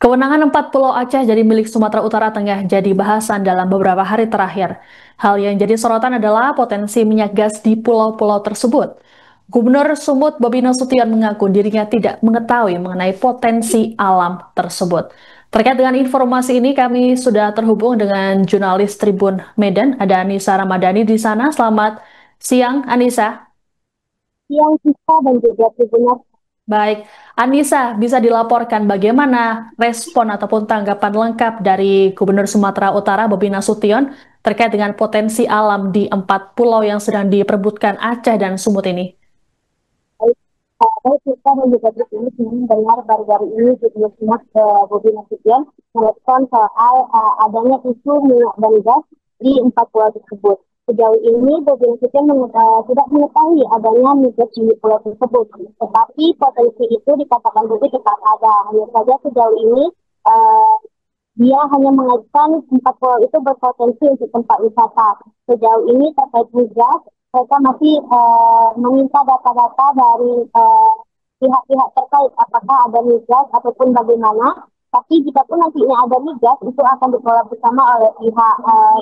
Kewenangan 4 Pulau Aceh jadi milik Sumatera Utara tengah jadi bahasan dalam beberapa hari terakhir. Hal yang jadi sorotan adalah potensi minyak gas di pulau-pulau tersebut. Gubernur Sumut Bobi Nasution mengaku dirinya tidak mengetahui mengenai potensi alam tersebut. Terkait dengan informasi ini, kami sudah terhubung dengan jurnalis Tribun Medan, ada Anissa Ramadhani di sana. Selamat siang, Anissa. Yang kita dan juga tribunnya. Baik, Anissa, bisa dilaporkan bagaimana respon ataupun tanggapan lengkap dari Gubernur Sumatera Utara Bobi Nasution terkait dengan potensi alam di 4 pulau yang sedang diperebutkan Aceh dan Sumut ini? Baik, kita dan juga tribunnya mendengar baru-baru ini Gubernur Bobi Nasution merespon soal adanya isu minyak dan gas di 4 pulau tersebut. Sejauh ini Bobi Nasution tidak mengetahui adanya migas di pulau tersebut, tetapi potensi itu dikatakan Bobi tetap ada. Hanya saja sejauh ini dia hanya mengaitkan 4 pulau itu berpotensi untuk tempat wisata. Sejauh ini terkait migas, mereka masih meminta data-data dari pihak-pihak terkait apakah ada migas ataupun bagaimana. Tapi jika pun nantinya ada migas, itu akan dikelola bersama oleh pihak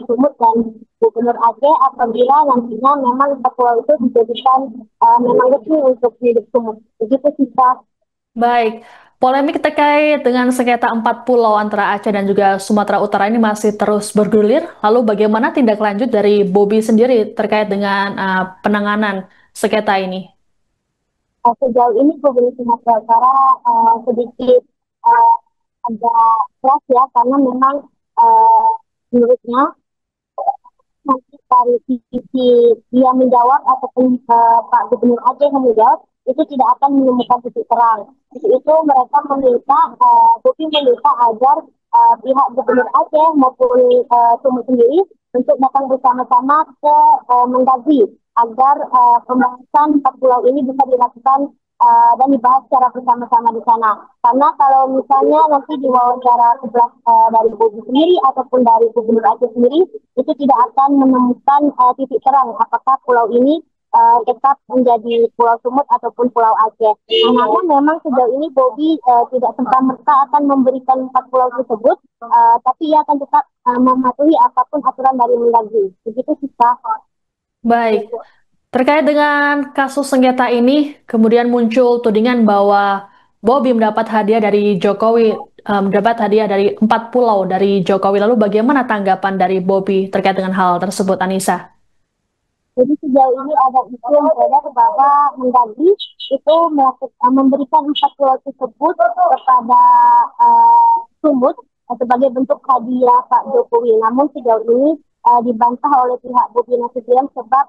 Sumut dan Gubernur Aceh apabila nantinya memang 4 pulau itu dijadikan memang resmi untuk hidup Sumut. Begitu sih, Kak. Baik, polemik terkait dengan sengketa 4 pulau antara Aceh dan juga Sumatera Utara ini masih terus bergulir. Lalu bagaimana tindak lanjut dari Bobi sendiri terkait dengan penanganan sengketa ini? Sejauh ini Gubernur Sumatera Utara sedikit uh, agak keras ya, karena memang menurutnya nanti dari sisi dia menjawab ataupun Pak Gubernur Aceh yang menjawab itu tidak akan menemukan titik terang. Itu mereka meminta, Bobi meminta agar pihak Gubernur Aceh maupun Sumut sendiri untuk datang bersama-sama ke Mendagri agar pembahasan 4 pulau ini bisa dilakukan dan dibahas secara bersama-sama di sana. Karena kalau misalnya nanti diwawancara sebelah dari Bobi sendiri ataupun dari Gubernur Aceh sendiri, itu tidak akan menemukan titik terang apakah pulau ini tetap menjadi Pulau Sumut ataupun Pulau Aceh. Namun memang sejauh ini Bobi tidak serta-merta akan memberikan 4 pulau tersebut, tapi ia akan tetap mematuhi apapun aturan dari Mendagri. Begitu sih, Kak. Baik, terkait dengan kasus sengketa ini, kemudian muncul tudingan bahwa Bobi mendapat hadiah dari Jokowi, mendapat hadiah dari 4 pulau dari Jokowi. Lalu bagaimana tanggapan dari Bobi terkait dengan hal tersebut, Anissa? Jadi sejauh ini ada isu yang beredar bahwa Mendagri itu memberikan 4 pulau tersebut kepada Sumut sebagai bentuk hadiah Pak Jokowi. Namun sejauh ini dibantah oleh pihak Bobi Nasution sebab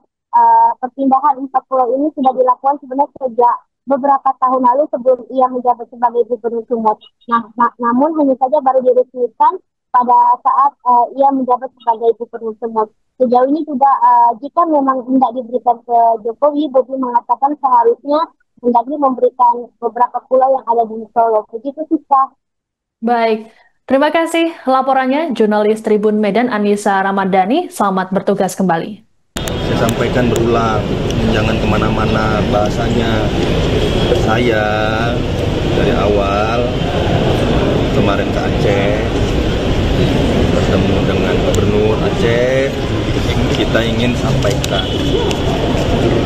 perpindahan 4 pulau ini sudah dilakukan sebenarnya sejak beberapa tahun lalu sebelum ia menjabat sebagai Gubernur Sumut. Namun hanya saja baru diresmikan pada saat ia menjabat sebagai Gubernur Sumut. Sejauh ini juga jika memang tidak diberikan ke Jokowi, Bobi mengatakan seharusnya Mendagri memberikan beberapa pulau yang ada di Solo. Begitu sih, Kak. Baik, terima kasih laporannya jurnalis Tribun Medan Anissa Ramadhani. Selamat bertugas kembali. Saya sampaikan berulang, jangan kemana-mana bahasanya. Saya dari awal kemarin ke Aceh, bertemu dengan Gubernur Aceh, kita ingin sampaikan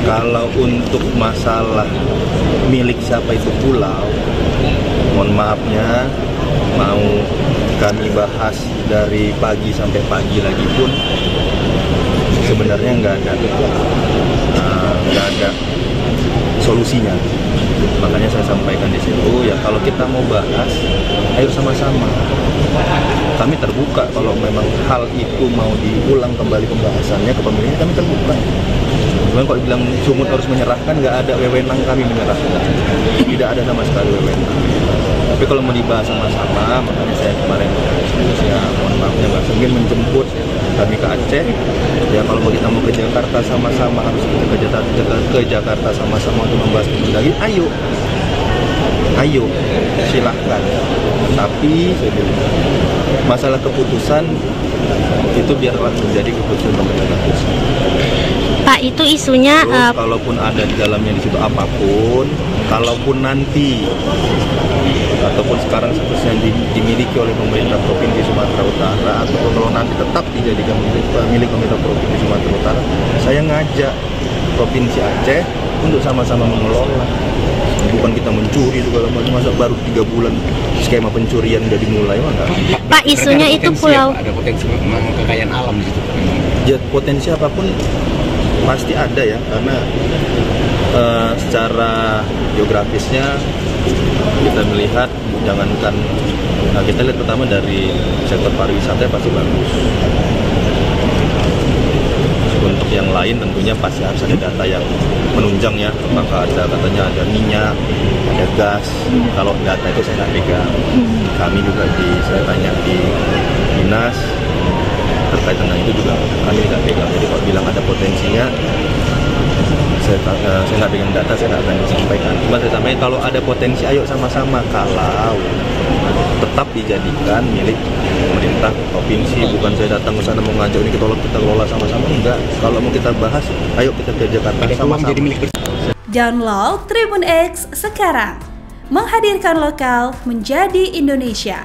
kalau untuk masalah milik siapa itu pulau, mohon maafnya, mau kami bahas dari pagi sampai pagi lagi pun sebenarnya nggak ada solusinya. Makanya saya sampaikan di situ ya, kalau kita mau bahas, ayo sama-sama. Kami terbuka kalau memang hal itu mau diulang kembali pembahasannya, kepemilikan kami terbuka. Cuman kalau bilang Sumut harus menyerahkan, nggak ada wewenang kami menyerahkan. Tidak ada sama sekali wewenang. Tapi kalau mau dibahas sama-sama, makanya saya kemarin ya mohon maafnya nggak sempat menjemput kami ke Aceh. Ya kalau kita mau ke Jakarta sama-sama, harus kita ke Jakarta sama-sama untuk membahas itu lagi. Ayo, silahkan. Tapi masalah keputusan itu biarlah menjadi keputusan pemerintah pusat. Pak, itu isunya Terus, kalaupun ada di dalamnya di situ apapun, kalaupun nanti ataupun sekarang seterusnya dimiliki oleh pemerintah Provinsi Sumatera Utara, ataupun kalau nanti tetap dijadikan milik pemerintah Provinsi Sumatera Utara, saya ngajak Provinsi Aceh untuk sama-sama mengelola. Bukan kita mencuri segala macam, masa baru 3 bulan skema pencurian udah dimulai, mana? Pak, isunya itu pulau. Ada potensi memang kekayaan alam di situ. Ya, potensi apapun pasti ada ya, karena secara geografisnya kita melihat, jangankan kita lihat pertama dari sektor pariwisata pasti bagus. Untuk yang lain tentunya pasti harus ada data yang menunjang ya, apakah ada katanya ada minyak, ada gas. Kalau data itu saya nggak pegang. Kami juga saya tanya di dinas terkait dengan itu juga kami nggak pegang. Jadi kalau bilang ada potensinya, saya nggak pegang data, saya nggak akan sampaikan. Cuma saya sampaikan kalau ada potensi, ayo sama-sama. Kalau tetap dijadikan milik pemerintah provinsi, bukan saya datang ke sana mau ngajak ini kita kelola sama-sama, enggak. Kalau mau kita bahas, ayo kita ke Jakarta sama-sama. Download Tribun X sekarang, menghadirkan lokal menjadi Indonesia.